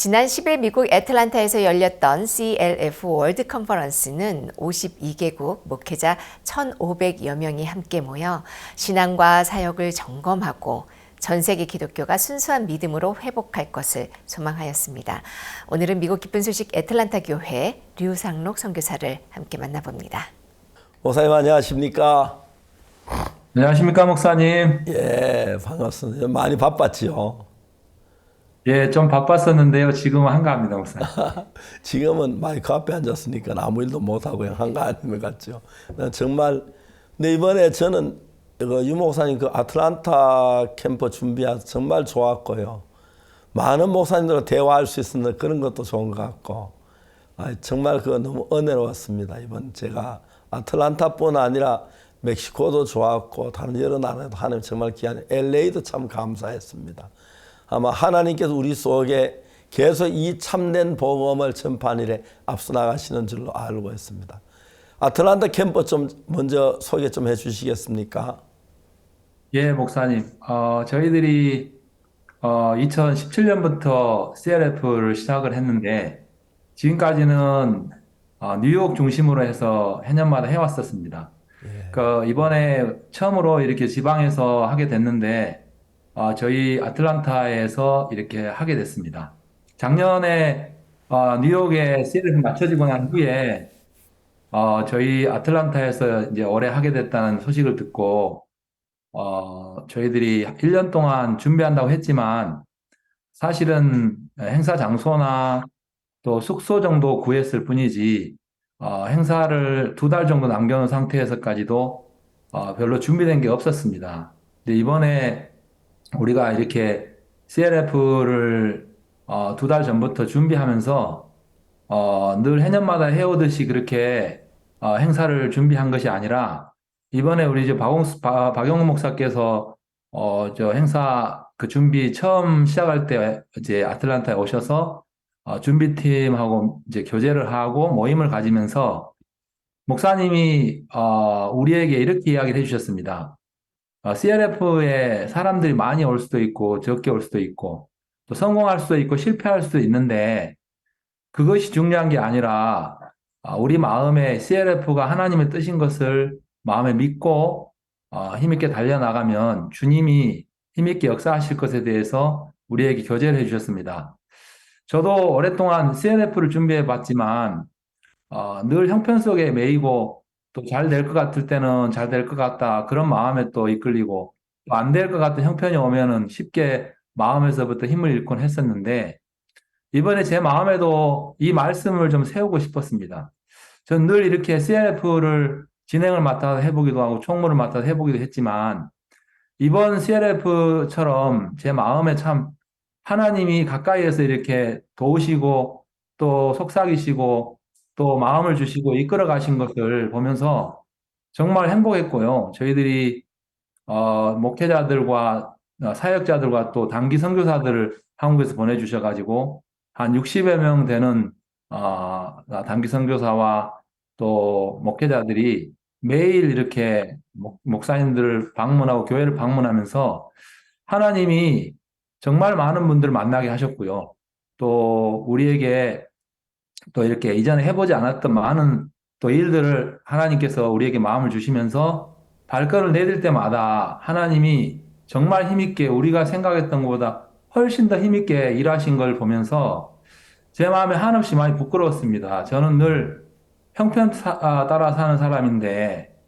지난 10일 미국 애틀란타에서 열렸던 CLF 월드 컨퍼런스는 52개국 목회자 1,500여 명이 함께 모여 신앙과 사역을 점검하고 전 세계 기독교가 순수한 믿음으로 회복할 것을 소망하였습니다. 오늘은 미국 기쁜 소식 애틀란타 교회 류상록 선교사를 함께 만나봅니다. 목사님 안녕하십니까? 안녕하십니까, 목사님? 예, 반갑습니다. 많이 바빴지요? 예, 좀 바빴었는데요. 지금은 한가합니다, 목사님. 지금은 마이크 앞에 앉았으니까 아무 일도 못하고 그냥 한가하는 것 같죠. 정말, 근데 이번에 저는 유 목사님 그 아틀란타 캠프 준비해서 정말 좋았고요. 많은 목사님들과 대화할 수 있었는데 그런 것도 좋은 것 같고, 정말 그거 너무 은혜로웠습니다. 이번 제가 아틀란타뿐 아니라 멕시코도 좋았고, 다른 여러 나라도 하나님 정말 귀한 LA도 참 감사했습니다. 아마 하나님께서 우리 속에 계속 이 참된 복음을 전파하는 일에 앞서 나가시는 줄로 알고 있습니다. 아틀란타 캠프 좀 먼저 소개 좀 해주시겠습니까? 예, 목사님. 저희들이 2017년부터 CLF를 시작을 했는데 지금까지는 뉴욕 중심으로 해서 해년마다 해왔었습니다. 이번에 처음으로 이렇게 지방에서 하게 됐는데 저희 아틀란타에서 이렇게 하게 됐습니다. 작년에 뉴욕에 CLF 맞춰지고 난 후에 저희 아틀란타에서 이제 올해 하게 됐다는 소식을 듣고 저희들이 1년 동안 준비한다고 했지만 사실은 행사 장소나 또 숙소 정도 구했을 뿐이지 행사를 2달 정도 남겨놓은 상태에서까지도 별로 준비된 게 없었습니다. 근데 이번에 우리가 이렇게 CLF를 2달 전부터 준비하면서 늘 해년마다 해오듯이 그렇게 행사를 준비한 것이 아니라 이번에 우리 이제 박영훈 목사께서 저 행사 그 준비 처음 시작할 때 이제 아틀란타에 오셔서 준비팀하고 이제 교제를 하고 모임을 가지면서 목사님이 우리에게 이렇게 이야기를 해주셨습니다. CLF에 사람들이 많이 올 수도 있고 적게 올 수도 있고 또 성공할 수도 있고 실패할 수도 있는데 그것이 중요한 게 아니라 우리 마음에 CLF가 하나님의 뜻인 것을 마음에 믿고 힘있게 달려나가면 주님이 힘있게 역사하실 것에 대해서 우리에게 교제를 해주셨습니다. 저도 오랫동안 CLF를 준비해 봤지만 늘 형편 속에 매이고 또 잘 될 것 같을 때는 잘 될 것 같다 그런 마음에 또 이끌리고 또 안 될 것 같은 형편이 오면은 쉽게 마음에서부터 힘을 잃곤 했었는데 이번에 제 마음에도 이 말씀을 좀 세우고 싶었습니다. 전 늘 이렇게 CLF를 진행을 맡아서 해보기도 하고 총무를 맡아서 해보기도 했지만 이번 CLF처럼 제 마음에 참 하나님이 가까이에서 이렇게 도우시고 또 속삭이시고 또 마음을 주시고 이끌어 가신 것을 보면서 정말 행복했고요. 저희들이 목회자들과 사역자들과 또 단기 선교사들을 한국에서 보내주셔가지고 한 60여 명 되는 단기 선교사와 또 목회자들이 매일 이렇게 목사님들을 방문하고 교회를 방문하면서 하나님이 정말 많은 분들을 만나게 하셨고요. 또 우리에게 또 이렇게 이전에 해보지 않았던 많은 또 일들을 하나님께서 우리에게 마음을 주시면서 발걸음을 내딜 때마다 하나님이 정말 힘있게 우리가 생각했던 것보다 훨씬 더 힘있게 일하신 걸 보면서 제 마음에 한없이 많이 부끄러웠습니다. 저는 늘 형편 따라 사는 사람인데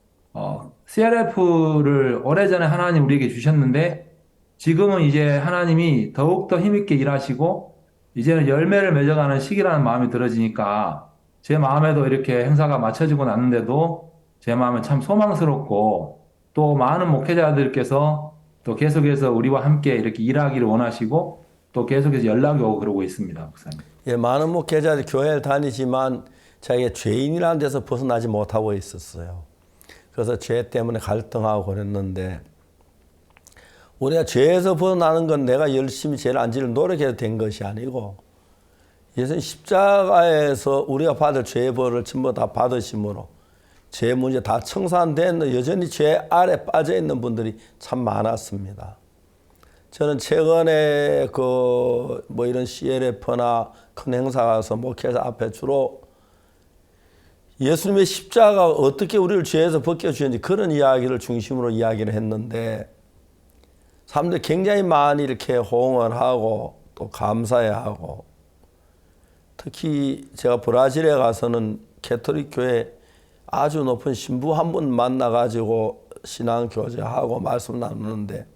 CLF를 오래전에 하나님 우리에게 주셨는데 지금은 이제 하나님이 더욱더 힘있게 일하시고 이제는 열매를 맺어가는 시기라는 마음이 들어지니까 제 마음에도 이렇게 행사가 맞춰지고 났는데도 제 마음에 참 소망스럽고 또 많은 목회자들께서 또 계속해서 우리와 함께 이렇게 일하기를 원하시고 또 계속해서 연락이 오고 그러고 있습니다, 목사님. 예, 많은 목회자들이 교회를 다니지만 자기가 죄인이라는 데서 벗어나지 못하고 있었어요. 그래서 죄 때문에 갈등하고 그랬는데 우리가 죄에서 벗어나는 건 내가 열심히 죄를 안 지을 노력해서 된 것이 아니고 예수님 십자가에서 우리가 받을 죄의 벌을 전부 다 받으심으로 죄 문제 다 청산된 여전히 죄 아래 빠져 있는 분들이 참 많았습니다. 저는 최근에 뭐 이런 CLF나 큰 행사 가서 목회자 앞에 주로 예수님의 십자가가 어떻게 우리를 죄에서 벗겨주는지 그런 이야기를 중심으로 이야기를 했는데 사람들이 굉장히 많이 이렇게 호응을 하고 또 감사해하고 특히 제가 브라질에 가서는 캐톨릭 교회 아주 높은 신부 한 분 만나가지고 신앙 교제하고 말씀 나누는데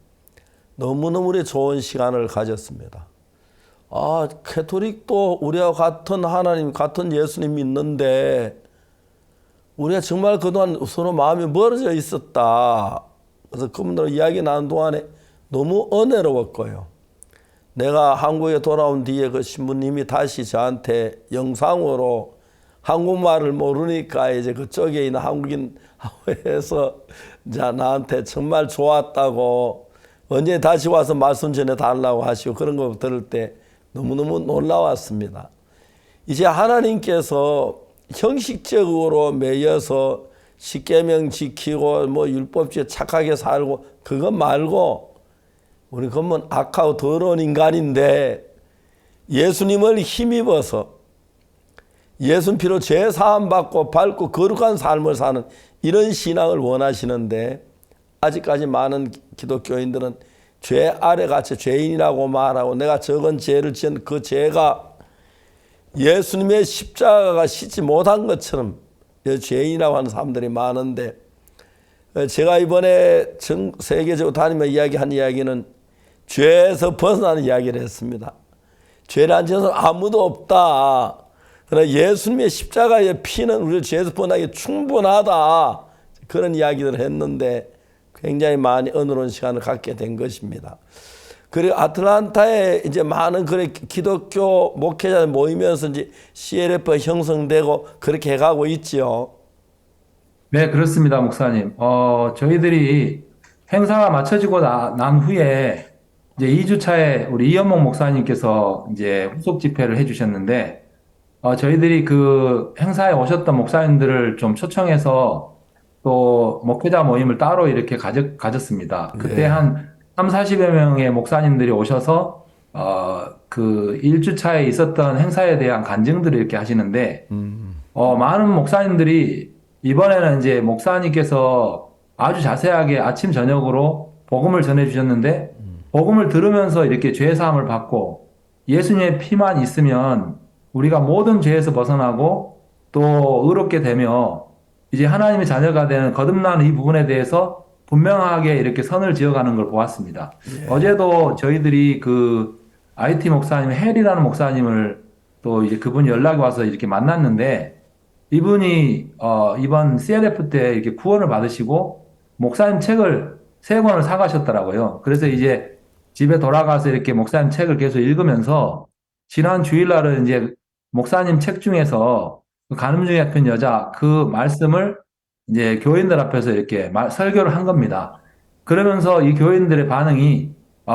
너무너무 우리 좋은 시간을 가졌습니다. 아, 캐톨릭도 우리와 같은 하나님, 같은 예수님 믿는데 우리가 정말 그동안 서로 마음이 멀어져 있었다. 그래서 그분들 이야기 나눈 동안에 너무 은혜로웠고요. 내가 한국에 돌아온 뒤에 그 신부님이 다시 저한테 영상으로 한국말을 모르니까 이제 그쪽에 있는 한국인 회에서 나한테 정말 좋았다고 언제 다시 와서 말씀 전해달라고 하시고 그런 거 들을 때 너무너무 놀라웠습니다. 이제 하나님께서 형식적으로 매여서 십계명 지키고 뭐 율법주의에 착하게 살고 그것 말고 우리 그건 악하고 더러운 인간인데 예수님을 힘입어서 예수님 피로 죄 사함 받고 밝고 거룩한 삶을 사는 이런 신앙을 원하시는데 아직까지 많은 기독교인들은 죄 아래 갇혀 죄인이라고 말하고 내가 적은 죄를 지은 그 죄가 예수님의 십자가가 씻지 못한 것처럼 죄인이라고 하는 사람들이 많은데 제가 이번에 세계적으로 다니며 이야기한 이야기는 죄에서 벗어나는 이야기를 했습니다. 죄를 안 지은 사람 아무도 없다. 그러나 예수님의 십자가의 피는 우리를 죄에서 벗어나기 충분하다. 그런 이야기를 했는데 굉장히 많이 은혜로운 시간을 갖게 된 것입니다. 그리고 아틀란타에 이제 많은 그런 기독교 목회자들 모이면서 이제 CLF가 형성되고 그렇게 해가고 있지요. 네, 그렇습니다, 목사님. 저희들이 행사가 마쳐지고 난 후에 이제 2주차에 우리 이현목 목사님께서 이제 후속 집회를 해주셨는데, 저희들이 그 행사에 오셨던 목사님들을 좀 초청해서 또 목회자 모임을 따로 이렇게 가졌습니다. 그때 네. 한 3, 40여 명의 목사님들이 오셔서, 그 1주차에 있었던 행사에 대한 간증들을 이렇게 하시는데, 많은 목사님들이 이번에는 이제 목사님께서 아주 자세하게 아침, 저녁으로 복음을 전해주셨는데, 복음을 들으면서 이렇게 죄사함을 받고 예수님의 피만 있으면 우리가 모든 죄에서 벗어나고 또 의롭게 되며 이제 하나님의 자녀가 되는 거듭나는 이 부분에 대해서 분명하게 이렇게 선을 지어가는 걸 보았습니다. 어제도 저희들이 그 IT 목사님, 헬이라는 목사님을 또 이제 그분이 연락이 와서 이렇게 만났는데 이분이 이번 CLF 때 이렇게 구원을 받으시고 목사님 책을 3권을 사가셨더라고요. 그래서 이제 집에 돌아가서 이렇게 목사님 책을 계속 읽으면서 지난 주일날은 이제 목사님 책 중에서 그 간음 중에 잡힌 여자 그 말씀을 이제 교인들 앞에서 이렇게 설교를 한 겁니다. 그러면서 이 교인들의 반응이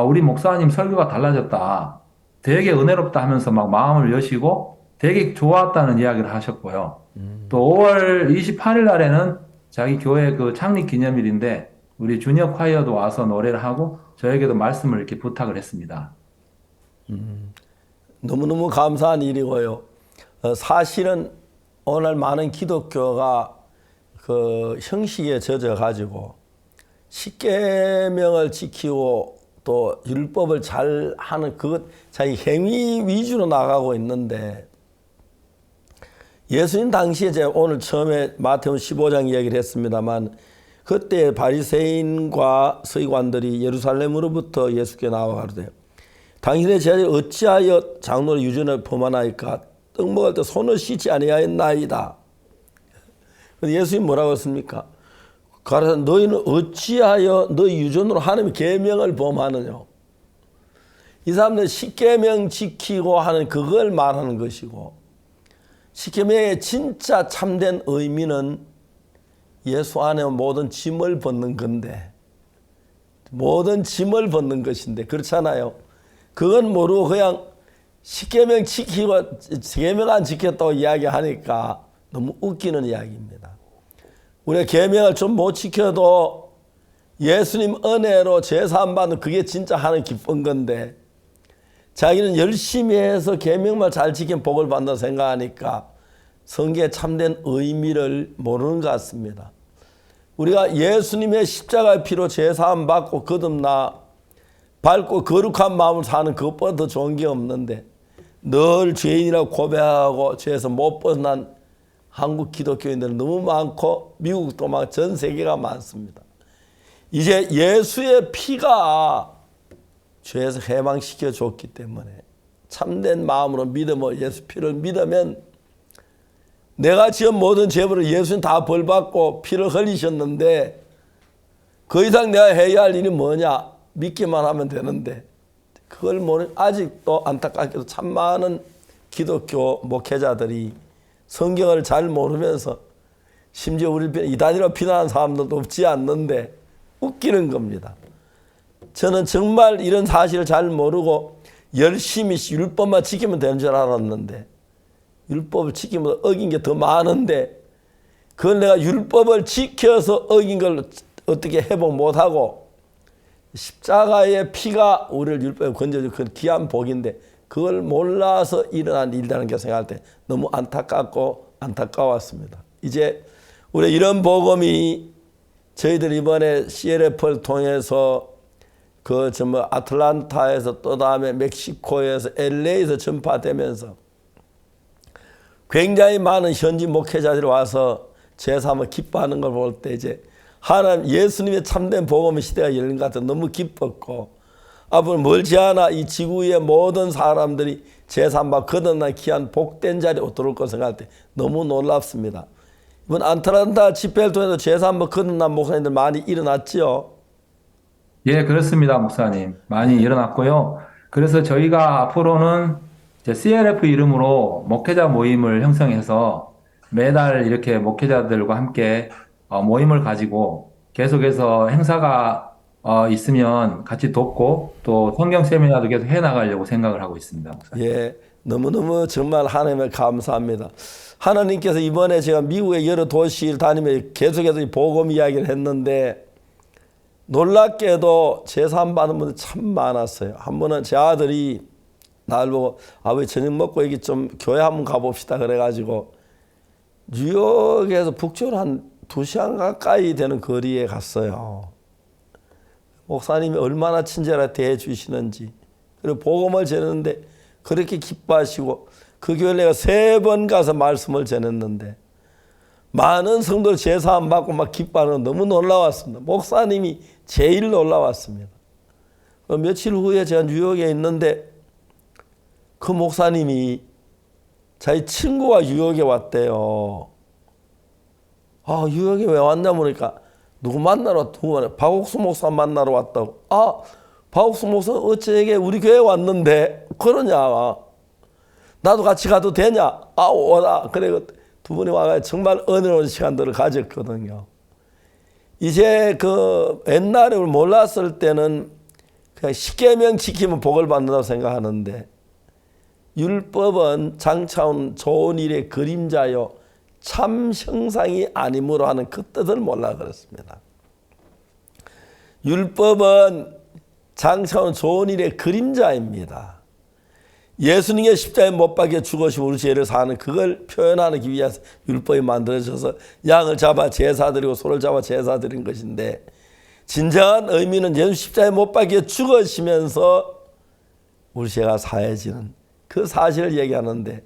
우리 목사님 설교가 달라졌다. 되게 은혜롭다 하면서 막 마음을 여시고 되게 좋았다는 이야기를 하셨고요. 또 5월 28일 날에는 자기 교회 그 창립 기념일인데 우리 주니어 콰이어도 와서 노래를 하고 저에게도 말씀을 이렇게 부탁을 했습니다. 너무너무 감사한 일이고요. 사실은 오늘 많은 기독교가 그 형식에 젖어 가지고 십계명을 지키고 또 율법을 잘 하는 그것 자기 행위 위주로 나가고 있는데 예수님 당시에 제가 오늘 처음에 마태복음 15장 이야기를 했습니다만 그때 바리새인과 서기관들이 예루살렘으로부터 예수께 나와 가로되 당신의 제자들이 어찌하여 장로의 유전을 범하나이까 떡 먹을 때 손을 씻지 아니하였나이다. 예수님 뭐라고 했습니까? 가라사 너희는 어찌하여 너희 유전으로 하나님의 계명을 범하느냐. 이 사람들은 십계명 지키고 하는 그걸 말하는 것이고 십계명의 진짜 참된 의미는 예수 안에 모든 짐을 벗는 건데 모든 짐을 벗는 것인데 그렇잖아요. 그건 모르고 그냥 십계명 지키고 계명 안 지켰다고 이야기하니까 너무 웃기는 이야기입니다. 우리가 계명을 좀 못 지켜도 예수님 은혜로 제사함 받는 그게 진짜 하는 기쁜 건데 자기는 열심히 해서 계명만 잘 지키면 복을 받는다 생각하니까 성경의 참된 의미를 모르는 것 같습니다. 우리가 예수님의 십자가의 피로 제사함 받고 거듭나 밝고 거룩한 마음을 사는 그것보다 더 좋은 게 없는데 늘 죄인이라고 고백하고 죄에서 못 벗어난 한국 기독교인들 너무 많고 미국도 막 전 세계가 많습니다. 이제 예수의 피가 죄에서 해방시켜 줬기 때문에 참된 마음으로 믿으면 예수 피를 믿으면 내가 지은 모든 죄를 예수님 다 벌받고 피를 흘리셨는데 그 이상 내가 해야 할 일이 뭐냐 믿기만 하면 되는데 그걸 모르는 아직도 안타깝게도 참 많은 기독교 목회자들이 성경을 잘 모르면서 심지어 우리 이단이라고 비난하는 사람들도 없지 않는데 웃기는 겁니다. 저는 정말 이런 사실을 잘 모르고 열심히 율법만 지키면 되는 줄 알았는데 율법을 지키면 어긴 게 더 많은데 그걸 내가 율법을 지켜서 어긴 걸 어떻게 회복 못하고 십자가의 피가 우리를 율법에 건져준 그 귀한 복인데 그걸 몰라서 일어난 일이라는 게 생각할 때 너무 안타깝고 안타까웠습니다. 이제 우리 이런 복음이 저희들 이번에 CLF를 통해서 그 아틀란타에서 또 다음에 멕시코에서 LA에서 전파되면서 굉장히 많은 현지 목회자들이 와서 제사함을 기뻐하는 걸 볼 때 이제 하나님 예수님의 참된 복음의 시대가 열린 것 같아 너무 기뻤고 앞으로 멀지 않아 이 지구의 모든 사람들이 제사함과 거듭난 귀한 복된 자리에 들어올 것 생각할 때 너무 놀랍습니다. 이번 아틀란타 집회를 통해서 제사함과 거듭난 목사님들 많이 일어났지요. 예, 그렇습니다, 목사님. 많이 일어났고요. 그래서 저희가 앞으로는 이제 CLF 이름으로 목회자 모임을 형성해서 매달 이렇게 목회자들과 함께 모임을 가지고 계속해서 행사가 있으면 같이 돕고 또 성경 세미나도 계속 해나가려고 생각을 하고 있습니다, 목사님. 예, 너무너무 정말 하나님을 감사합니다. 하나님께서 이번에 제가 미국의 여러 도시를 다니며 계속해서 이 복음 이야기를 했는데 놀랍게도 제사함 받은 분들 참 많았어요. 한 번은 제 아들이 날 보고 아버지 저녁 먹고 여기 좀 교회 한번 가봅시다 그래가지고 뉴욕에서 북쪽으로 한 2시간 가까이 되는 거리에 갔어요. 목사님이 얼마나 친절하게 대해 주시는지 그리고 복음을 전했는데 그렇게 기뻐하시고 그 교회에 내가 3번 가서 말씀을 전했는데 많은 성도들 제사함 받고 막 기뻐하는 건 너무 놀라웠습니다. 목사님이 제일 놀라웠습니다. 며칠 후에 제가 뉴욕에 있는데 그 목사님이 자기 친구가 뉴욕에 왔대요. 아, 뉴욕에 왜 왔냐 보니까 누구 만나러 왔다고 박옥수 목사 만나러 왔다고. 아, 박옥수 목사 어째게 우리 교회에 왔는데 그러냐. 나도 같이 가도 되냐. 아, 오라. 그래 두 분이 와가 정말 은혜로운 시간들을 가졌거든요. 이제 그 옛날에 몰랐을 때는 그냥 십계명 지키면 복을 받는다고 생각하는데 율법은 장차온 좋은 일의 그림자요 참 형상이 아니므로 하는 그 뜻을 몰라 그랬습니다. 율법은 장차온 좋은 일의 그림자입니다. 예수님의 십자가에 못 박혀 죽으시고 우리 죄를 사는 그걸 표현하기 위해서 율법이 만들어져서 양을 잡아 제사 드리고 소를 잡아 제사 드린 것인데 진정한 의미는 예수 십자가에 못 박혀 죽으시면서 우리 죄가 사해지는 그 사실을 얘기하는데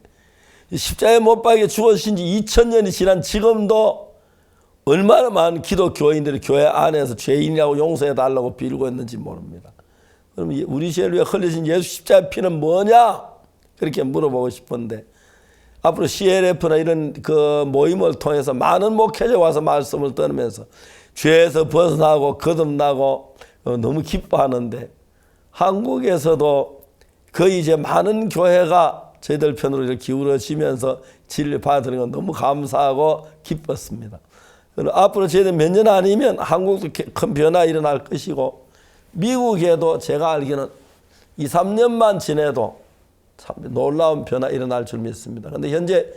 십자가에 못 박혀 죽으신 지 2000년이 지난 지금도 얼마나 많은 기독교인들이 교회 안에서 죄인이라고 용서해 달라고 빌고 있는지 모릅니다. 그럼 우리 죄를 위해 흘리신 예수 십자가의 피는 뭐냐? 그렇게 물어보고 싶은데 앞으로 CLF나 이런 그 모임을 통해서 많은 목회자 와서 말씀을 들으면서 죄에서 벗어나고 거듭나고 너무 기뻐하는데 한국에서도 거의 이제 많은 교회가 저희들 편으로 이렇게 기울어지면서 진리 받는 건 너무 감사하고 기뻤습니다. 앞으로 저희들 몇 년 아니면 한국도 큰 변화 일어날 것이고 미국에도 제가 알기로는 2, 3년만 지내도 참 놀라운 변화 일어날 줄 믿습니다. 그런데 현재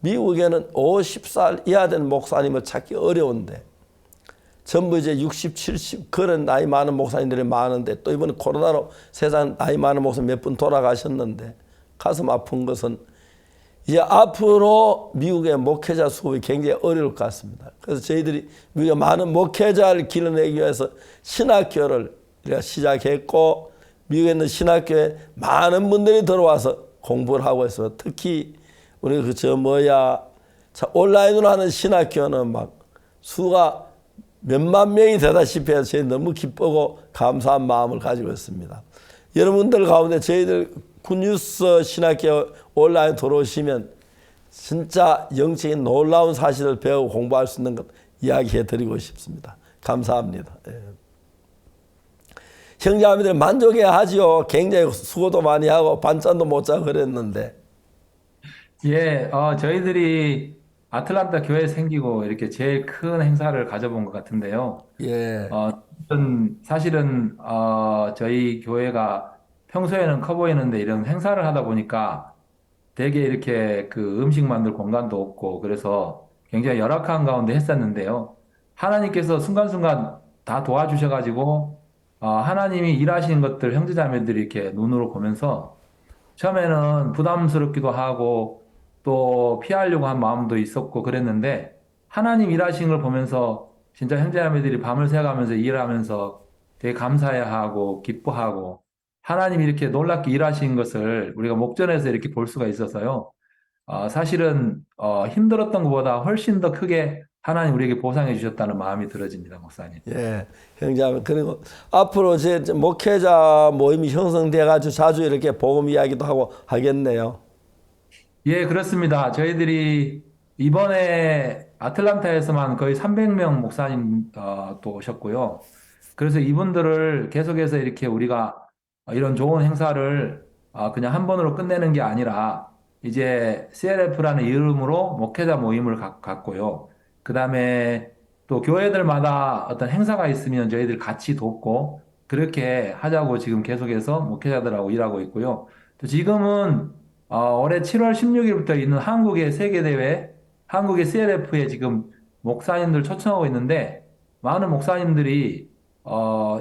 미국에는 50살 이하 된 목사님을 찾기 어려운데 전부 이제 60, 70 그런 나이 많은 목사님들이 많은데 또 이번에 코로나로 세상 나이 많은 목사님 몇 분 돌아가셨는데 가슴 아픈 것은 이제 앞으로 미국의 목회자 수급이 굉장히 어려울 것 같습니다. 그래서 저희들이 미국의 많은 목회자를 길러내기 위해서 신학교를 우리가 시작했고 미국에 있는 신학교에 많은 분들이 들어와서 공부를 하고 있어요. 특히 우리 온라인으로 하는 신학교는 막 수가 몇만 명이 되다시피 해서 저희 너무 기쁘고 감사한 마음을 가지고 있습니다. 여러분들 가운데 저희들 굿뉴스 신학교 온라인 들어오시면 진짜 영적인 놀라운 사실을 배우고 공부할 수 있는 것 이야기해 드리고 싶습니다. 감사합니다. 예. 형제자매들 만족해야 하지요. 굉장히 수고도 많이 하고 반찬도 못 자고 그랬는데. 예, 저희들이 아틀란타 교회 생기고 이렇게 제일 큰 행사를 가져본 것 같은데요. 예. 사실은 저희 교회가 평소에는 커 보이는데 이런 행사를 하다 보니까 되게 이렇게 그 음식 만들 공간도 없고 그래서 굉장히 열악한 가운데 했었는데요. 하나님께서 순간순간 다 도와주셔가지고 하나님이 일하시는 것들 형제자매들이 이렇게 눈으로 보면서 처음에는 부담스럽기도 하고 또 피하려고 한 마음도 있었고 그랬는데 하나님 일하시는 걸 보면서 진짜 형제자매들이 밤을 새가면서 일하면서 되게 감사해야 하고 기뻐하고 하나님이 이렇게 놀랍게 일하시는 것을 우리가 목전에서 이렇게 볼 수가 있어서요. 사실은 힘들었던 것보다 훨씬 더 크게 하나님 우리에게 보상해 주셨다는 마음이 들어집니다, 목사님. 예, 형제자매. 그리고 앞으로 제 목회자 모임이 형성돼 가지고 자주 이렇게 복음 이야기도 하고 하겠네요. 예, 그렇습니다. 저희들이 이번에 아틀란타에서만 거의 300명 목사님 또 오셨고요. 그래서 이분들을 계속해서 이렇게 우리가 이런 좋은 행사를 그냥 한 번으로 끝내는 게 아니라 이제 CLF라는 이름으로 목회자 모임을 갖고요. 그 다음에 또 교회들마다 어떤 행사가 있으면 저희들 같이 돕고 그렇게 하자고 지금 계속해서 목회자들하고 일하고 있고요. 또 지금은 올해 7월 16일부터 있는 한국의 세계대회, 한국의 CLF에 지금 목사님들 초청하고 있는데 많은 목사님들이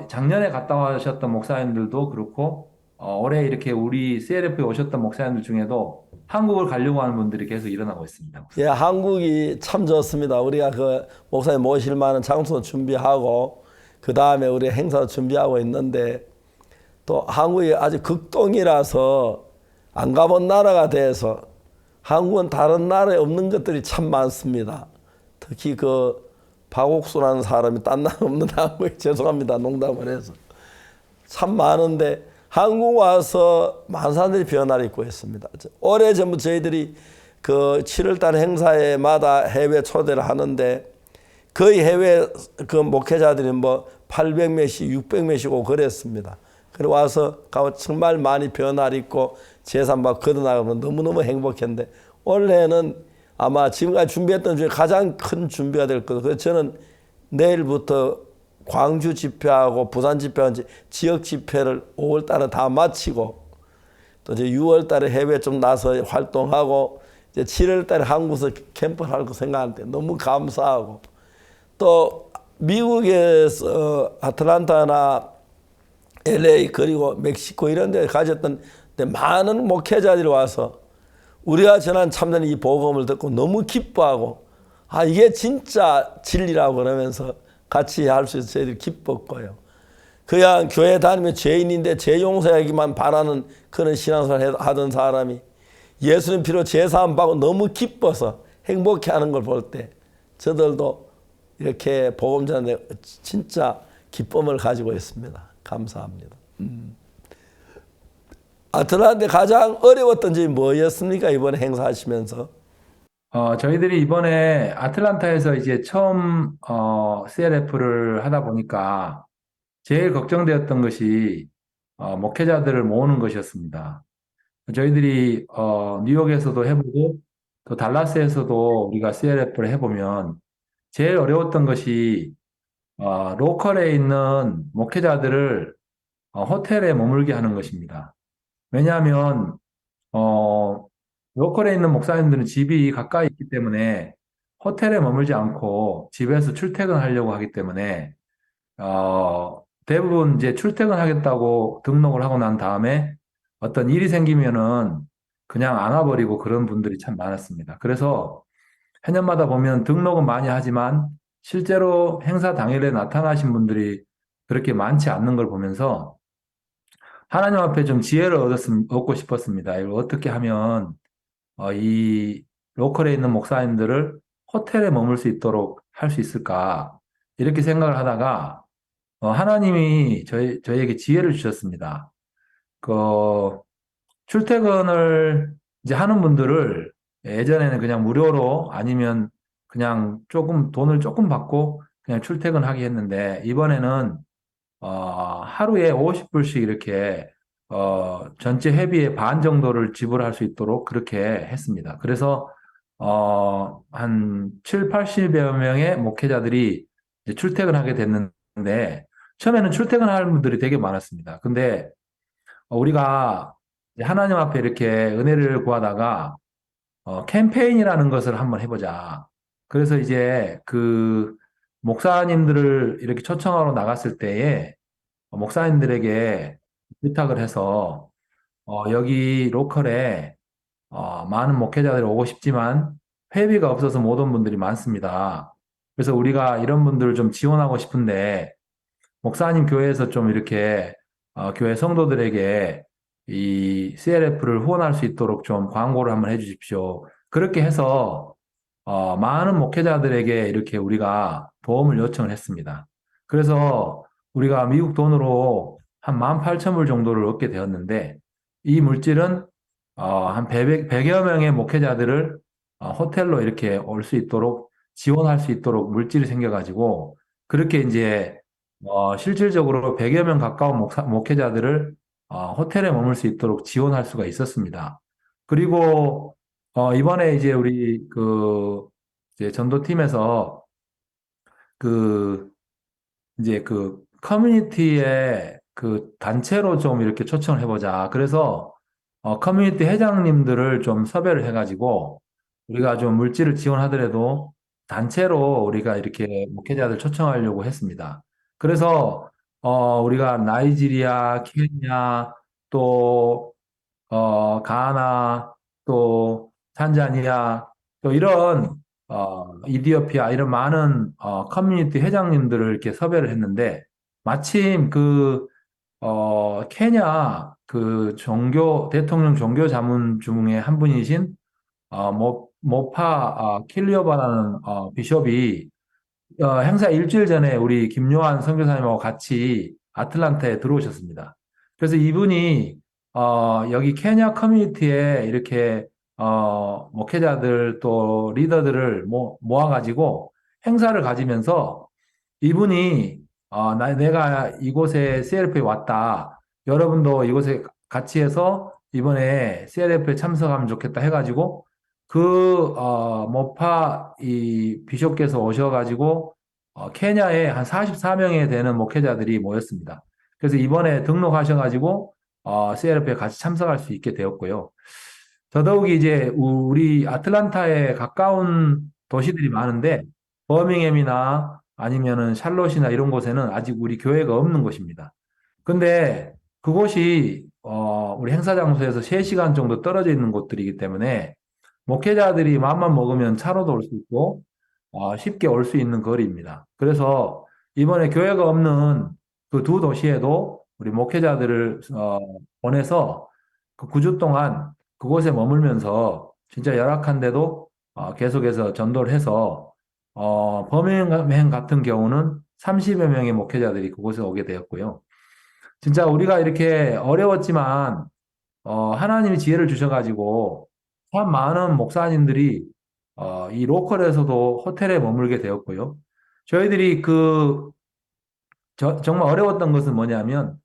작년에 갔다 오셨던 목사님들도 그렇고 올해 이렇게 우리 CLF에 오셨던 목사님들 중에도 한국을 가려고 하는 분들이 계속 일어나고 있습니다. 예, 한국이 참 좋습니다. 우리가 그 목사님 모실 만한 장소 준비하고 그 다음에 우리 행사 준비하고 있는데 또 한국이 아주 극동이라서 안 가본 나라가 돼서 한국은 다른 나라에 없는 것들이 참 많습니다. 특히 그 박옥수라는 사람이 딴 나라 없는 한국에 죄송합니다. 농담을 해서. 참 많은데 한국 와서 많은 사람들이 변화를 입고 있습니다. 오래전부터 저희들이 그 7월달 행사에마다 해외 초대를 하는데 거의 해외 그 목회자들이 뭐 800명씩 600명씩 오고 그랬습니다. 그리고 와서 정말 많이 변화를 입고 재산 막 걷어나가면 너무너무 행복했는데 올해는 아마 지금까지 준비했던 중에 가장 큰 준비가 될 거예요. 그래서 저는 내일부터 광주 집회하고 부산 집회하고 지역 집회를 5월 달에 다 마치고 또 이제 6월 달에 해외 좀 나서 활동하고 이제 7월 달에 한국에서 캠프를 할 거 생각하는데 너무 감사하고 또 미국에서 아틀란타나 LA 그리고 멕시코 이런 데 가졌던 많은 목회자들이 와서 우리가 전한 참된 이 복음을 듣고 너무 기뻐하고 이게 진짜 진리라고 그러면서 같이 할 수 있어서 저희들이 기뻤고요. 그냥 교회 다니면 죄인인데 죄 용서하기만 바라는 그런 신앙생활 하던 사람이 예수님 피로 죄 사함 받고 너무 기뻐서 행복해하는 걸 볼 때 저들도 이렇게 복음 전하는데 진짜 기쁨을 가지고 있습니다. 감사합니다. 아틀란타에 가장 어려웠던 점이 뭐였습니까? 이번에 행사하시면서? 저희들이 이번에 아틀란타에서 이제 처음 CLF를 하다 보니까 제일 걱정되었던 것이 목회자들을 모으는 것이었습니다. 저희들이 뉴욕에서도 해보고 또 달라스에서도 우리가 CLF를 해보면 제일 어려웠던 것이 로컬에 있는 목회자들을 호텔에 머물게 하는 것입니다. 왜냐하면 로컬에 있는 목사님들은 집이 가까이 있기 때문에 호텔에 머물지 않고 집에서 출퇴근하려고 하기 때문에 대부분 이제 출퇴근하겠다고 등록을 하고 난 다음에 어떤 일이 생기면은 그냥 안 와버리고 그런 분들이 참 많았습니다. 그래서 해년마다 보면 등록은 많이 하지만 실제로 행사 당일에 나타나신 분들이 그렇게 많지 않는 걸 보면서 하나님 앞에 좀 지혜를 얻고 싶었습니다. 이걸 어떻게 하면 이 로컬에 있는 목사님들을 호텔에 머물 수 있도록 할 수 있을까? 이렇게 생각을 하다가 하나님이 저희에게 지혜를 주셨습니다. 그 출퇴근을 이제 하는 분들을 예전에는 그냥 무료로 아니면 그냥 조금 돈을 조금 받고 그냥 출퇴근하게 했는데 이번에는 하루에 50불씩 이렇게 전체 회비의 반 정도를 지불할 수 있도록 그렇게 했습니다. 그래서 한 7, 80여 명의 목회자들이 이제 출퇴근하게 됐는데 처음에는 출퇴근하는 분들이 되게 많았습니다. 근데 우리가 이제 하나님 앞에 이렇게 은혜를 구하다가 캠페인이라는 것을 한번 해보자. 그래서 이제 그 목사님들을 이렇게 초청하러 나갔을 때에 목사님들에게 부탁을 해서 여기 로컬에 많은 목회자들이 오고 싶지만 회비가 없어서 못 온 분들이 많습니다. 그래서 우리가 이런 분들을 좀 지원하고 싶은데 목사님 교회에서 좀 이렇게 교회 성도들에게 이 CLF를 후원할 수 있도록 좀 광고를 한번 해주십시오. 그렇게 해서 많은 목회자들에게 이렇게 우리가 도움을 요청을 했습니다. 그래서 우리가 미국 돈으로 한 18,000불 정도를 얻게 되었는데 이 물질은 한 100여 명의 목회자들을 호텔로 이렇게 올 수 있도록 지원할 수 있도록 물질이 생겨가지고 그렇게 이제 실질적으로 100여 명 가까운 목회자들을 호텔에 머물 수 있도록 지원할 수가 있었습니다. 그리고 이번에 이제 우리 이제 전도팀에서 그 이제 그 커뮤니티에 그 단체로 좀 이렇게 초청을 해보자. 그래서 커뮤니티 회장님들을 좀 섭외를 해가지고 우리가 좀 물질을 지원하더라도 단체로 우리가 이렇게 목회자들 초청하려고 했습니다. 그래서 우리가 나이지리아, 케냐, 또 가나, 또 탄자니아, 또 이런 이디오피아 이런 많은 커뮤니티 회장님들을 이렇게 섭외를 했는데 마침 케냐 대통령 종교 자문 중에 한 분이신 모파 킬리오바라는 비숍이 행사 일주일 전에 우리 김요한 선교사님하고 같이 아틀란타에 들어오셨습니다. 그래서 이분이 여기 케냐 커뮤니티에 이렇게 목회자들 또 리더들을 모아가지고 행사를 가지면서 이분이 내가 이곳에 CLF에 왔다. 여러분도 이곳에 같이 해서 이번에 CLF에 참석하면 좋겠다 해가지고 모파 이 비숍께서 오셔가지고 케냐에 한 44명에 되는 목회자들이 모였습니다. 그래서 이번에 등록하셔가지고 CLF에 같이 참석할 수 있게 되었고요. 더더욱이 이제 우리 아틀란타에 가까운 도시들이 많은데 버밍햄이나 아니면은 샬롯이나 이런 곳에는 아직 우리 교회가 없는 곳입니다. 근데 그곳이 우리 행사 장소에서 3시간 정도 떨어져 있는 곳들이기 때문에 목회자들이 마음만 먹으면 차로도 올 수 있고 쉽게 올 수 있는 거리입니다. 그래서 이번에 교회가 없는 그 두 도시에도 우리 목회자들을 보내서 그 9주 동안 그곳에 머물면서 진짜 열악한데도 계속해서 전도를 해서 버밍햄 같은 경우는 30여 명의 목회자들이 그곳에 오게 되었고요. 진짜 우리가 이렇게 어려웠지만 하나님이 지혜를 주셔가지고 참 많은 목사님들이 이 로컬에서도 호텔에 머물게 되었고요. 저희들이 정말 어려웠던 것은 뭐냐면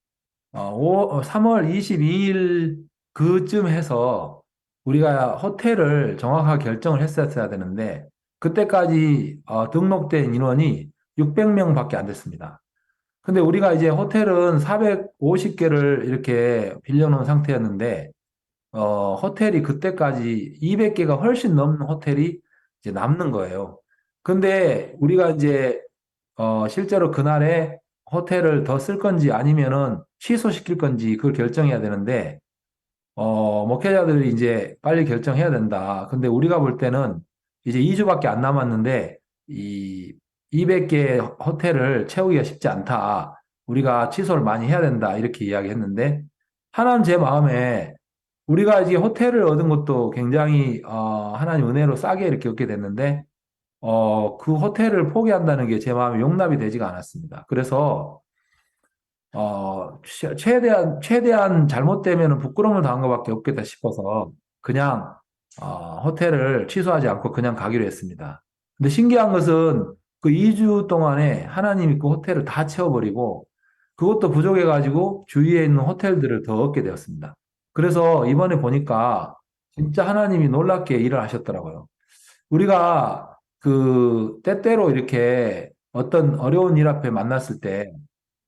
3월 22일 그쯤 해서 우리가 호텔을 정확하게 결정을 했었어야 되는데 그때까지 등록된 인원이 600명밖에 안 됐습니다. 근데 우리가 이제 호텔은 450개를 이렇게 빌려놓은 상태였는데 호텔이 그때까지 200개가 훨씬 넘는 호텔이 이제 남는 거예요. 근데 우리가 이제 실제로 그날에 호텔을 더 쓸 건지 아니면은 취소시킬 건지 그걸 결정해야 되는데 목회자들이 이제 빨리 결정해야 된다. 근데 우리가 볼 때는 이제 2주밖에 안 남았는데 이 200개 호텔을 채우기가 쉽지 않다. 우리가 취소를 많이 해야 된다. 이렇게 이야기했는데 하나님 제 마음에 우리가 이제 호텔을 얻은 것도 굉장히 하나님 은혜로 싸게 이렇게 얻게 됐는데 그 호텔을 포기한다는 게 제 마음에 용납이 되지가 않았습니다. 그래서 최대한 잘못되면 부끄러움을 당한 것밖에 없겠다 싶어서 그냥 호텔을 취소하지 않고 그냥 가기로 했습니다. 근데 신기한 것은 그 2주 동안에 하나님이 그 호텔을 다 채워버리고 그것도 부족해가지고 주위에 있는 호텔들을 더 얻게 되었습니다. 그래서 이번에 보니까 진짜 하나님이 놀랍게 일을 하셨더라고요. 우리가 그 때때로 이렇게 어떤 어려운 일 앞에 만났을 때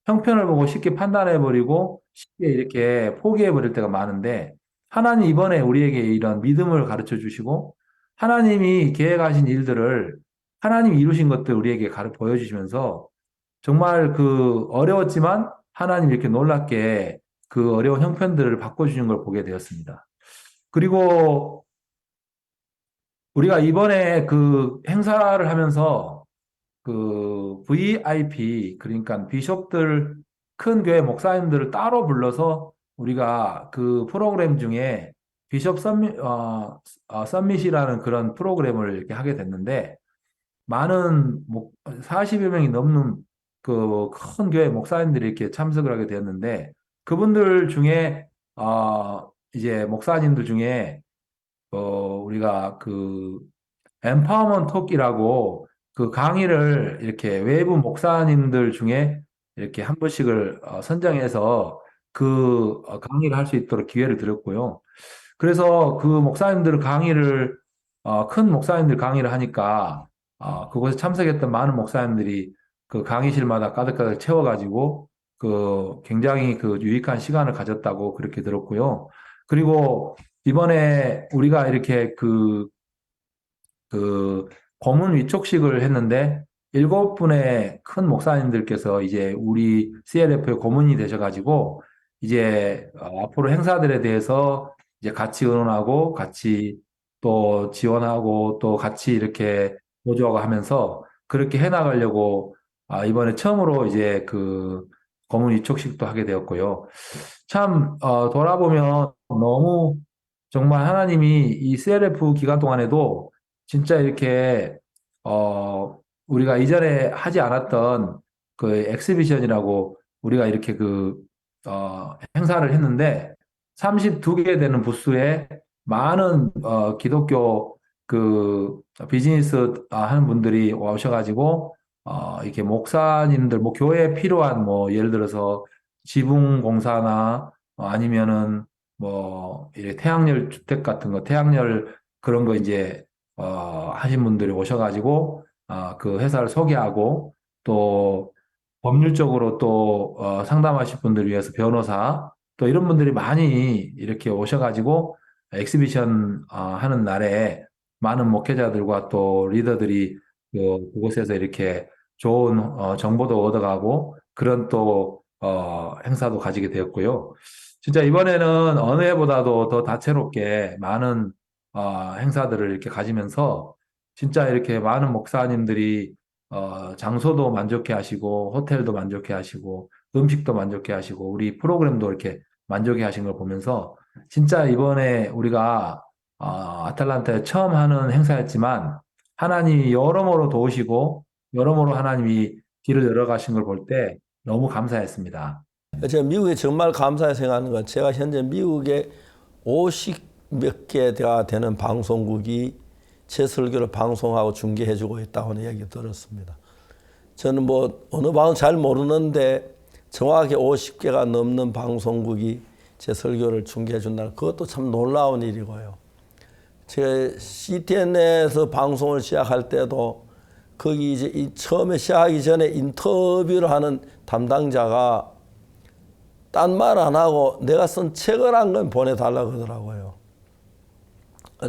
형편을 보고 쉽게 판단해버리고 쉽게 이렇게 포기해버릴 때가 많은데 하나님 이번에 우리에게 이런 믿음을 가르쳐 주시고 하나님이 계획하신 일들을 하나님이 이루신 것들 우리에게 보여주시면서 정말 그 어려웠지만 하나님 이렇게 놀랍게 그 어려운 형편들을 바꿔주신 걸 보게 되었습니다. 그리고 우리가 이번에 그 행사를 하면서 그 VIP 그러니까 비숍들 큰 교회 목사님들을 따로 불러서 우리가 그 프로그램 중에 비숍 썸밋이라는 그런 프로그램을 이렇게 하게 됐는데 많은 40여 명이 넘는 그 큰 교회 목사님들이 이렇게 참석을 하게 되었는데 그분들 중에 이제 목사님들 중에 우리가 그 empowerment 톡이라고 그 강의를 이렇게 외부 목사님들 중에 이렇게 한 분씩을 선정해서 그 강의를 할 수 있도록 기회를 드렸고요. 그래서 그 목사님들 강의를 큰 목사님들 강의를 하니까 그곳에 참석했던 많은 목사님들이 그 강의실마다 가득가득 채워가지고 그 굉장히 그 유익한 시간을 가졌다고 그렇게 들었고요. 그리고 이번에 우리가 이렇게 그 고문 위촉식을 했는데 7분의 큰 목사님들께서 이제 우리 CLF의 고문이 되셔가지고 이제 앞으로 행사들에 대해서 이제 같이 의논하고 같이 또 지원하고 또 같이 이렇게 보조하고 하면서 그렇게 해나가려고 이번에 처음으로 이제 그 고문 위촉식도 하게 되었고요. 참 돌아보면 너무 정말 하나님이 이 CLF 기간 동안에도 진짜 이렇게 우리가 이전에 하지 않았던 그 엑스비션이라고 우리가 이렇게 그 행사를 했는데 32개 되는 부스에 많은 기독교 그 비즈니스 하는 분들이 오셔가지고 이렇게 목사님들 뭐 교회에 필요한 뭐 예를 들어서 지붕 공사나 아니면은 뭐 이렇게 태양열 주택 같은 거 태양열 그런 거 이제 하신 분들이 오셔가지고 그 회사를 소개하고 또 법률적으로 또 상담하실 분들을 위해서 변호사 또 이런 분들이 많이 이렇게 오셔가지고 엑스비션 하는 날에 많은 목회자들과 또 리더들이 그곳에서 이렇게 좋은 정보도 얻어가고 그런 또 행사도 가지게 되었고요. 진짜 이번에는 어느 해보다도 더 다채롭게 많은 행사들을 이렇게 가지면서 진짜 이렇게 많은 목사님들이 장소도 만족해 하시고 호텔도 만족해 하시고 음식도 만족해 하시고 우리 프로그램도 이렇게 만족해 하신 걸 보면서 진짜 이번에 우리가 아틀란타에 처음 하는 행사였지만 하나님이 여러모로 도우시고 여러모로 하나님이 길을 열어가신 걸 볼 때 너무 감사했습니다. 제가 미국에 정말 감사히 생각하는 건 제가 현재 미국에 50 몇 개가 되는 방송국이 제 설교를 방송하고 중계해주고 있다고 얘기 들었습니다. 저는 뭐 어느 방송 잘 모르는데 정확하게 50개가 넘는 방송국이 제 설교를 중계해준다는 그것도 참 놀라운 일이고요. 제가 CTN에서 방송을 시작할 때도 거기 이제 처음에 시작하기 전에 인터뷰를 하는 담당자가 딴 말 안 하고 내가 쓴 책을 한 건 보내달라고 하더라고요.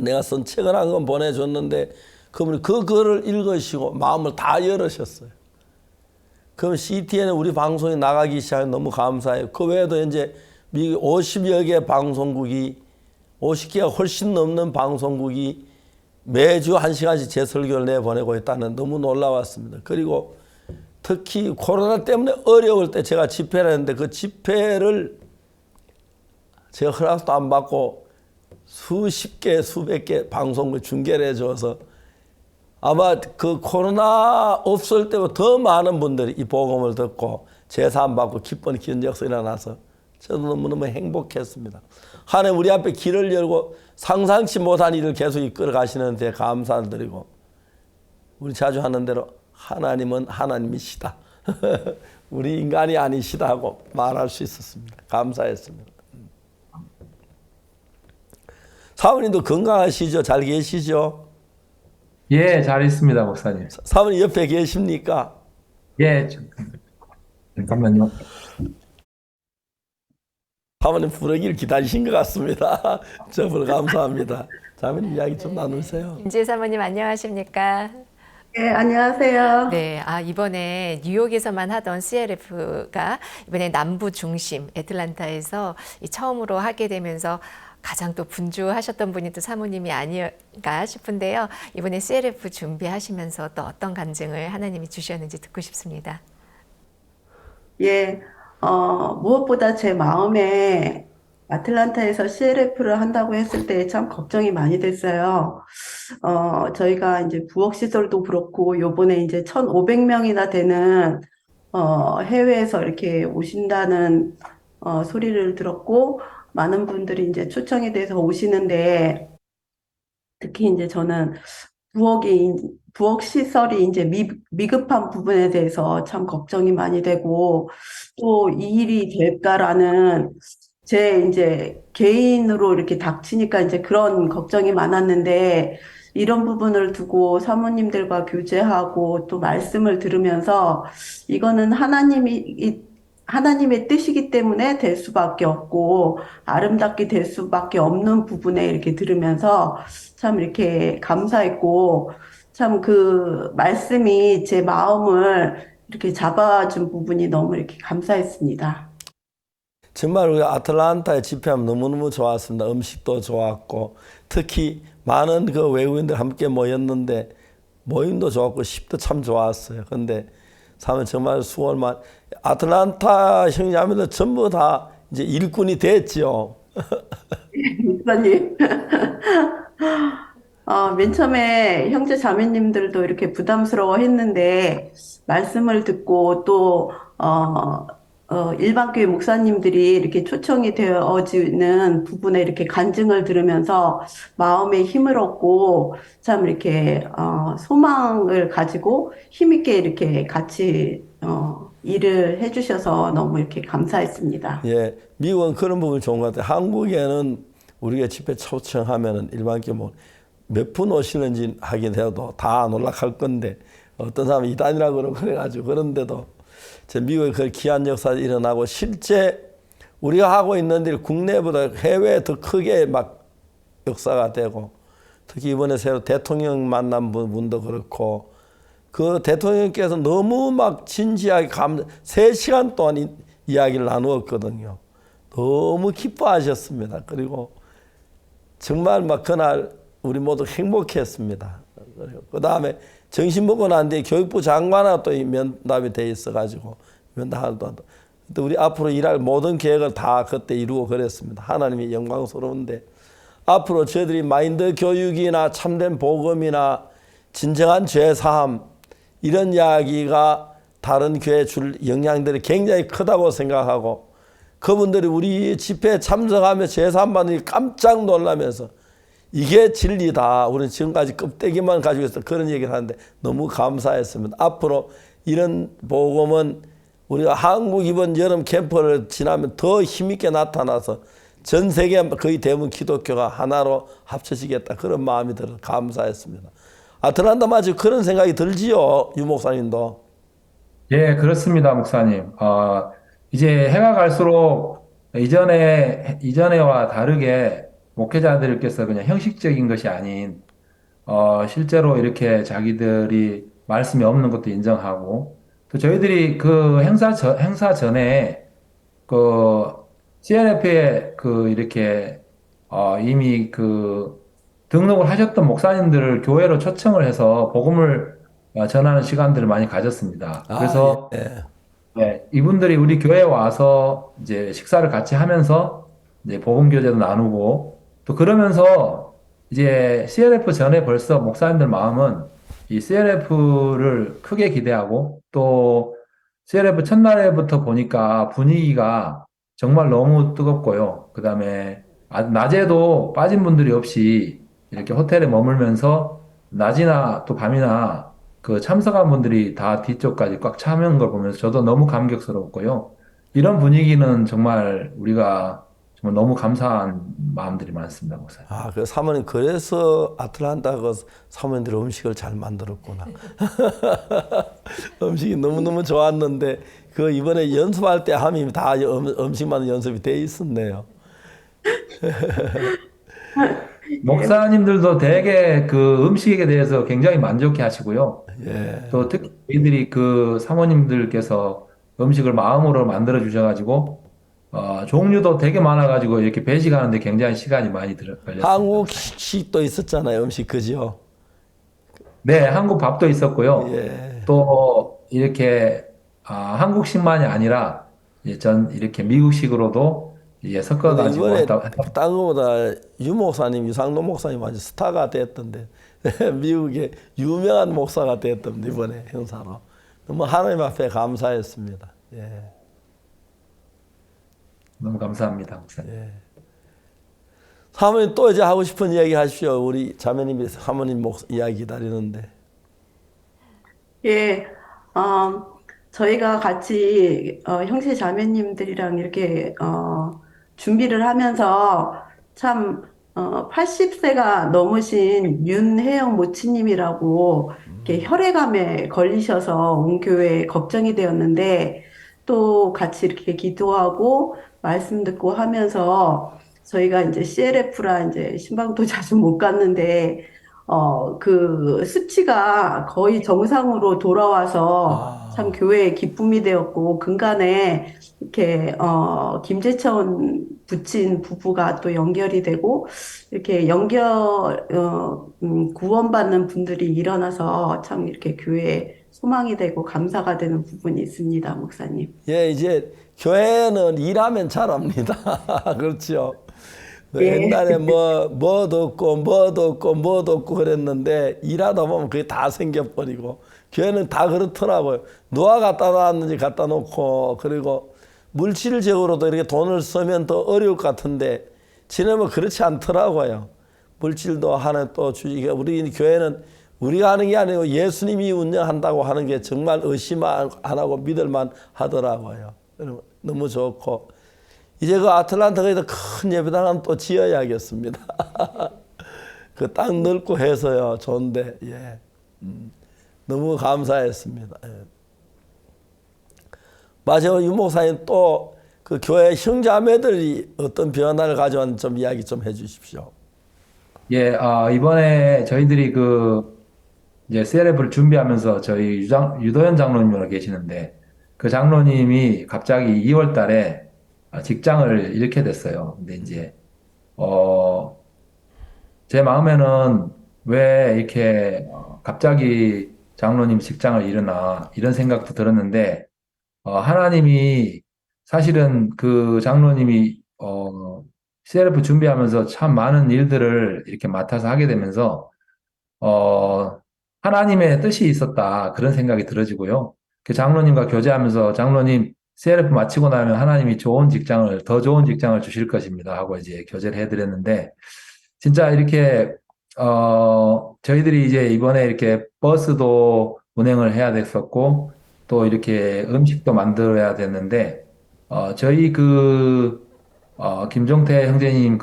내가 쓴 책을 한 건 보내줬는데 그러면 그 글을 읽으시고 마음을 다 열으셨어요. 그럼 CTN에 우리 방송이 나가기 시작해 너무 감사해요. 그 외에도 이제 미국 50여 개 방송국이 50개가 훨씬 넘는 방송국이 매주 1시간씩 제 설교를 내보내고 있다는 너무 놀라웠습니다. 그리고 특히 코로나 때문에 어려울 때 제가 집회를 했는데 그 집회를 제가 허락도 안 받고 수십 개, 수백 개 방송국 중계를 해줘서 아마 그 코로나 없을 때보다 더 많은 분들이 이 복음을 듣고 제사 받고 기쁜 기적이 일어나서 저도 너무너무 행복했습니다. 하나님 우리 앞에 길을 열고 상상치 못한 일을 계속 이끌어 가시는데 감사를 드리고 우리 자주 하는 대로 하나님은 하나님이시다. 우리 인간이 아니시다 하고 말할 수 있었습니다. 감사했습니다. 사모님도 건강하시죠? 잘 계시죠? 예, 잘 있습니다, 목사님. 사모님 옆에 계십니까? 예, 잠깐만요. 사모님 부르기를 기다리신 것 같습니다. 저분 감사합니다. 자매님 이야기 좀 나누세요. 김지혜 사모님 안녕하십니까? 네, 안녕하세요. 네, 이번에 뉴욕에서만 하던 CLF가 이번에 남부 중심 애틀란타에서 처음으로 하게 되면서 가장 또 분주하셨던 분이 또 사모님이 아닐까 싶은데요. 이번에 CLF 준비하시면서 또 어떤 간증을 하나님이 주셨는지 듣고 싶습니다. 예, 무엇보다 제 마음에 아틀란타에서 CLF를 한다고 했을 때 참 걱정이 많이 됐어요. 저희가 이제 부엌 시설도 그렇고, 요번에 이제 1,500명이나 되는, 해외에서 이렇게 오신다는, 소리를 들었고, 많은 분들이 이제 초청이 돼서 오시는데, 특히 이제 저는 부엌 시설이 이제 미급한 부분에 대해서 참 걱정이 많이 되고, 또 이 일이 될까라는 제 이제 개인으로 이렇게 닥치니까 이제 그런 걱정이 많았는데, 이런 부분을 두고 사모님들과 교제하고 또 말씀을 들으면서 이거는 하나님의 뜻이기 때문에 될 수밖에 없고 아름답게 될 수밖에 없는 부분에 이렇게 들으면서 참 이렇게 감사했고 참 그 말씀이 제 마음을 이렇게 잡아준 부분이 너무 이렇게 감사했습니다. 정말 우리 아틀란타에 집회하면 너무너무 좋았습니다. 음식도 좋았고 특히 많은 그 외국인들 함께 모였는데 모임도 좋았고 집도 참 좋았어요. 근데 사면 정말 수고를 많이 아틀란타 형제자매들 전부 다 이제 일꾼이 됐죠. 목사님. 맨 처음에 형제 자매님들도 이렇게 부담스러워 했는데, 말씀을 듣고 또, 일반교회 목사님들이 이렇게 초청이 되어지는 부분에 이렇게 간증을 들으면서 마음에 힘을 얻고, 참 이렇게, 소망을 가지고 힘있게 이렇게 같이, 일을 해주셔서 너무 이렇게 감사했습니다. 예, 미국은 그런 부분이 좋은 것 같아요. 한국에는 우리가 집회 초청하면은 일반교 몇 분 오시는지 하긴 해도 다 안 올라갈 건데 어떤 사람은 이단이라고 그러고 그래가지고 그런데도 저 미국에 그 귀한 역사가 일어나고 실제 우리가 하고 있는 일 국내보다 해외에 더 크게 막 역사가 되고 특히 이번에 새로 대통령 만난 분도 그렇고 그 대통령께서 너무 막 진지하게 3시간 동안 이야기를 나누었거든요. 너무 기뻐하셨습니다. 그리고 정말 막 그날 우리 모두 행복했습니다. 그 다음에 정신 먹고 난 뒤에 교육부 장관하고 또 면담이 돼 있어가지고 면담도 또 우리 앞으로 일할 모든 계획을 다 그때 이루고 그랬습니다. 하나님이 영광스러운데 앞으로 저희들이 마인드 교육이나 참된 복음이나 진정한 죄사함 이런 이야기가 다른 교회에 줄 영향들이 굉장히 크다고 생각하고 그분들이 우리 집회에 참석하며 죄사함 받으니 깜짝 놀라면서 이게 진리다. 우리는 지금까지 껍데기만 가지고 있어 그런 얘기를 하는데 너무 감사했습니다. 앞으로 이런 복음은 우리가 한국 이번 여름 캠프를 지나면 더 힘있게 나타나서 전 세계 거의 대부분 기독교가 하나로 합쳐지겠다. 그런 마음이 들어 감사했습니다. 아틀란타 마치 그런 생각이 들지요, 유 목사님도. 예, 그렇습니다, 목사님. 이제 해가 갈수록 이전에와 다르게 목회자들께서 그냥 형식적인 것이 아닌 실제로 이렇게 자기들이 말씀이 없는 것도 인정하고, 또 저희들이 그 행사 전에 그 CNF에 그 이렇게 이미 그 등록을 하셨던 목사님들을 교회로 초청을 해서 복음을 전하는 시간들을 많이 가졌습니다. 아, 그래서 예. 네, 이분들이 우리 교회에 와서 이제 식사를 같이 하면서 이제 복음 교제도 나누고 또 그러면서 이제 CLF 전에 벌써 목사님들 마음은 이 CLF를 크게 기대하고 또 CLF 첫날에부터 보니까 분위기가 정말 너무 뜨겁고요. 그다음에 낮에도 빠진 분들이 없이 이렇게 호텔에 머물면서 낮이나 또 밤이나 그 참석한 분들이 다 뒤쪽까지 꽉 차는 걸 보면서 저도 너무 감격스러웠고요. 이런 분위기는 정말 우리가 정말 너무 감사한 마음들이 많습니다, 목사님. 아, 그 사모님 그래서 아틀란타 그 사모님들 음식을 잘 만들었구나. 음식이 너무너무 좋았는데 그 이번에 연습할 때 함이 다 음식만 연습이 돼 있었네요. 목사님들도 되게 그 음식에 대해서 굉장히 만족해 하시고요. 예. 또 특히 저희들이 그 사모님들께서 음식을 마음으로 만들어 주셔가지고 종류도 되게 많아가지고 이렇게 배식하는데 굉장히 시간이 많이 걸렸습니다, 목사님. 한국식도 있었잖아요, 음식 그죠? 네, 한국 밥도 있었고요. 예. 또 이렇게 한국식만이 아니라 이제 전 이렇게 미국식으로도 이제 근데 섞어가지고 이번에 했다. 딴 거보다 유 목사님, 유상로 목사님 아주 스타가 됐던데 미국의 유명한 목사가 됐던데 이번에 행사로 너무 하나님 앞에 감사했습니다. 예. 너무 감사합니다, 목사님. 사모님 또 이제 하고 싶은 이야기 하십시오. 우리 자매님이 사모님 이야기 기다리는데. 예, 저희가 같이 형제 자매님들이랑 이렇게 준비를 하면서 참 80세가 넘으신 윤혜영 모치님이라고 이렇게 혈액암에 걸리셔서 온 교회에 걱정이 되었는데 또 같이 이렇게 기도하고 말씀 듣고 하면서 저희가 이제 CLF라 이제 신방도 자주 못 갔는데 그 수치가 거의 정상으로 돌아와서 참 아, 교회에 기쁨이 되었고, 근간에 이렇게, 김재천 부친 부부가 또 연결이 되고, 이렇게 구원받는 분들이 일어나서 참 이렇게 교회에 소망이 되고 감사가 되는 부분이 있습니다, 목사님. 예, 이제 교회는 일하면 잘합니다. 그렇죠. 예, 옛날에 뭐도 없고 뭐도 없고 그랬는데 일하다 보면 그게 다 생겨버리고 교회는 다 그렇더라고요. 누가 갖다 놨는지 갖다 놓고 그리고 물질적으로도 이렇게 돈을 쓰면 더 어려울 것 같은데 지금은 그렇지 않더라고요. 물질도 하나 또 주지. 우리 교회는 우리가 하는 게 아니고 예수님이 운영한다고 하는 게 정말 의심 안 하고 믿을만 하더라고요. 너무 좋고 이제 그 아틀란타 거기다 큰 예배당은 또 지어야겠습니다. 그 땅 넓고 해서요. 좋은데 예. 너무 감사했습니다. 예. 마지막으로 유 목사님 또 그 교회 형제자매들이 어떤 변화를 가져왔는지 좀 이야기 좀 해주십시오. 예, 이번에 저희들이 그 이제 CLF를 준비하면서 저희 유도현 장로님으로 계시는데 그 장로님이 갑자기 2월 달에 직장을 잃게 됐어요. 근데 이제 제 마음에는 왜 이렇게 갑자기 장로님 직장을 잃으나 이런 생각도 들었는데 하나님이 사실은 그 장로님이 CLF 준비하면서 참 많은 일들을 이렇게 맡아서 하게 되면서 하나님의 뜻이 있었다 그런 생각이 들어지고요. 그 장로님과 교제하면서 장로님 CLF 마치고 나면 하나님이 더 좋은 직장을 주실 것입니다 하고 이제 교제를 해드렸는데 진짜 이렇게 저희들이 이제 이번에 이렇게 버스도 운행을 해야 됐었고 또 이렇게 음식도 만들어야 됐는데 저희 김종태 형제님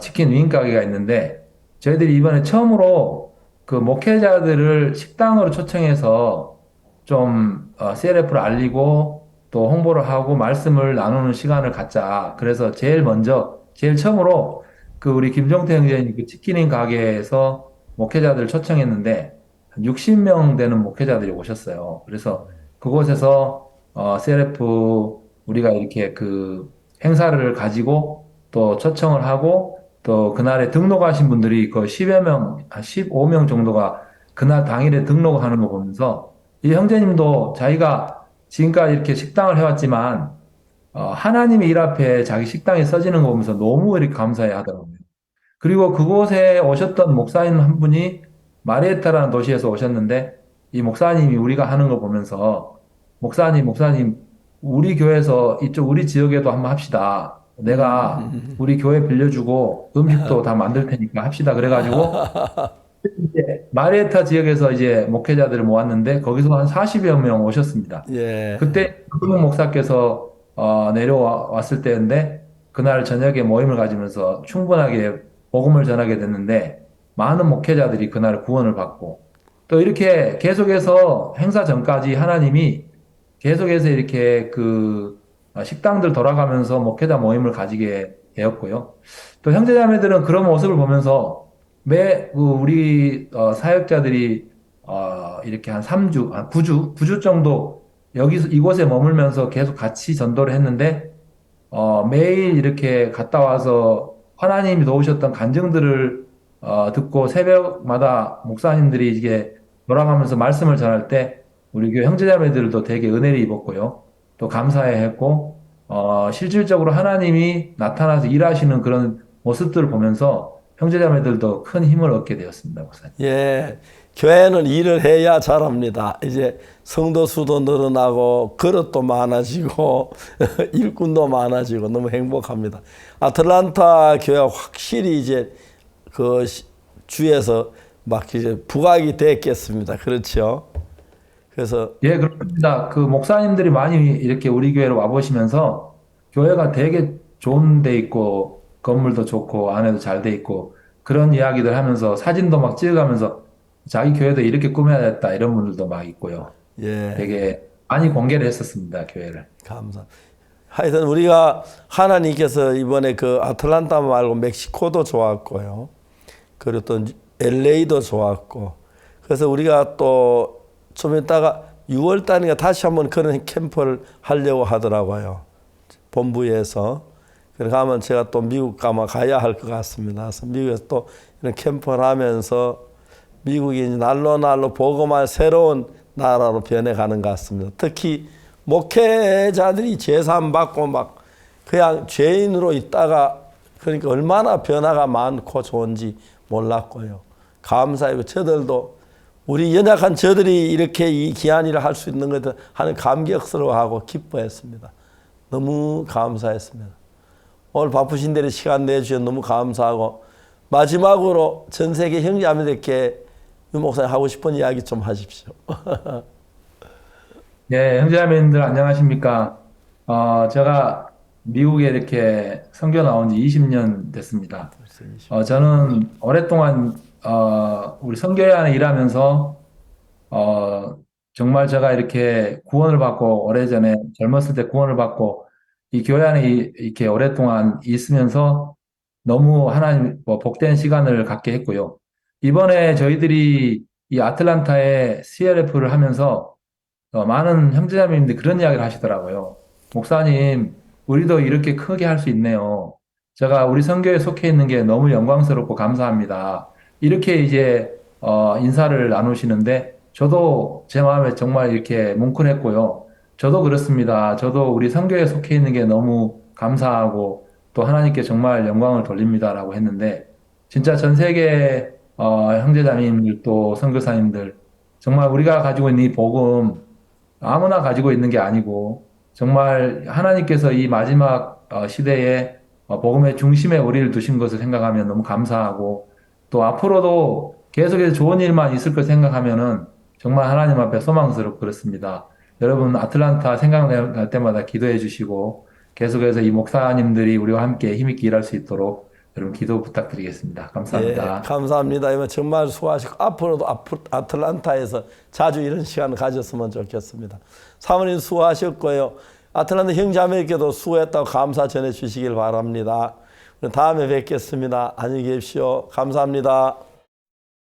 치킨 위ing 가게가 있는데 저희들이 이번에 처음으로 그 목회자들을 식당으로 초청해서 좀 CLF를 알리고 또 홍보를 하고 말씀을 나누는 시간을 갖자. 그래서 제일 처음으로 그 우리 김종태 형제님 그 치킨인 가게에서 목회자들 초청했는데 한 60명 되는 목회자들이 오셨어요. 그래서 그곳에서 CLF 우리가 이렇게 그 행사를 가지고 또 초청을 하고 또 그날에 등록하신 분들이 거의 10여 명, 한 15명 정도가 그날 당일에 등록하는 거 보면서 이 형제님도 자기가 지금까지 이렇게 식당을 해왔지만 하나님의 일 앞에 자기 식당이 써지는 거 보면서 너무 이렇게 감사해 하더라고요. 그리고 그곳에 오셨던 목사님 한 분이 마리에타라는 도시에서 오셨는데 이 목사님이 우리가 하는 걸 보면서 목사님, 우리 교회에서 이쪽 우리 지역에도 한번 합시다. 내가 우리 교회 빌려주고 음식도 다 만들 테니까 합시다. 그래가지고 이제 마리에타 지역에서 이제 목회자들을 모았는데 거기서 한 40여 명 오셨습니다. 예. 그때 박근홍 목사께서 내려왔을 때인데 그날 저녁에 모임을 가지면서 충분하게 복음을 전하게 됐는데 많은 목회자들이 그날 구원을 받고 또 이렇게 계속해서 행사 전까지 하나님이 계속해서 이렇게 그 식당들 돌아가면서 목회자 모임을 가지게 되었고요. 또 형제자매들은 그런 모습을 보면서 우리 사역자들이 이렇게 한 3주, 한 9주 정도 여기서 이곳에 머물면서 계속 같이 전도를 했는데 매일 이렇게 갔다 와서 하나님이 도우셨던 간증들을 듣고 새벽마다 목사님들이 이게 돌아가면서 말씀을 전할 때 우리 교회 형제자매들도 되게 은혜를 입었고요. 또 감사해 했고 실질적으로 하나님이 나타나서 일하시는 그런 모습들을 보면서 형제자매들도 큰 힘을 얻게 되었습니다, 목사님. 예. 교회는 일을 해야 잘합니다. 이제 성도 수도 늘어나고 그릇도 많아지고 일꾼도 많아지고 너무 행복합니다. 아틀란타 교회가 확실히 이제 그 주에서 막 이제 부각이 됐겠습니다. 그렇죠? 그래서 예, 그렇습니다. 그 목사님들이 많이 이렇게 우리 교회로 와보시면서 교회가 되게 좋은 데 있고 건물도 좋고 안에도 잘 돼 있고 그런 이야기들 하면서 사진도 막 찍어가면서 자기 교회도 이렇게 꾸며야겠다 이런 분들도 막 있고요. 예. 되게 많이 공개를 했었습니다, 교회를. 감사. 하여튼 우리가 하나님께서 이번에 그 아틀란타 말고 멕시코도 좋았고요. 그리고 또 LA도 좋았고. 그래서 우리가 또 좀 있다가 6월 달인가 다시 한번 그런 캠프를 하려고 하더라고요. 본부에서. 그래 가면 제가 또 미국 가야 할 것 같습니다. 그래서 미국에서 또 이런 캠프를 하면서 미국이 날로 복음할 새로운 나라로 변해가는 것 같습니다. 특히 목회자들이 제삼 받고 막 그냥 죄인으로 있다가 그러니까 얼마나 변화가 많고 좋은지 몰랐고요. 감사하고 저들도 우리 연약한 저들이 이렇게 이 귀한 일을 할 수 있는 것을 하는 감격스러워하고 기뻐했습니다. 너무 감사했습니다. 오늘 바쁘신 대로 시간 내주셔서 너무 감사하고 마지막으로 전 세계 형제자매들께 유 목사님 하고 싶은 이야기 좀 하십시오. 네, 형제자매님들 안녕하십니까? 제가 미국에 이렇게 선교 나온 지 20년 됐습니다. 저는 오랫동안 우리 선교회 안에 일하면서 정말 제가 이렇게 구원을 받고 오래전에 젊었을 때 구원을 받고 이 교회 안에 이렇게 오랫동안 있으면서 너무 하나님 복된 시간을 갖게 했고요. 이번에 저희들이 이 아틀란타에 CLF를 하면서 많은 형제자매님들이 그런 이야기를 하시더라고요. 목사님, 우리도 이렇게 크게 할 수 있네요. 제가 우리 선교에 속해 있는 게 너무 영광스럽고 감사합니다. 이렇게 이제 인사를 나누시는데 저도 제 마음에 정말 이렇게 뭉클했고요. 저도 그렇습니다. 저도 우리 선교에 속해 있는 게 너무 감사하고 또 하나님께 정말 영광을 돌립니다라고 했는데 진짜 전 세계 형제자매님들 또 선교사님들 정말 우리가 가지고 있는 이 복음 아무나 가지고 있는 게 아니고 정말 하나님께서 이 마지막 시대에 복음의 중심에 우리를 두신 것을 생각하면 너무 감사하고 또 앞으로도 계속해서 좋은 일만 있을 걸 생각하면은 정말 하나님 앞에 소망스럽고 그렇습니다. 여러분 아틀란타 생각날 때마다 기도해 주시고 계속해서 이 목사님들이 우리와 함께 힘있게 일할 수 있도록 여러분 기도 부탁드리겠습니다. 감사합니다. 예, 감사합니다. 정말 수고하시고 앞으로도 아틀란타에서 자주 이런 시간을 가졌으면 좋겠습니다. 사모님 수고하셨고요. 아틀란타 형제자매께도 수고했다고 감사 전해 주시길 바랍니다. 다음에 뵙겠습니다. 안녕히 계십시오. 감사합니다.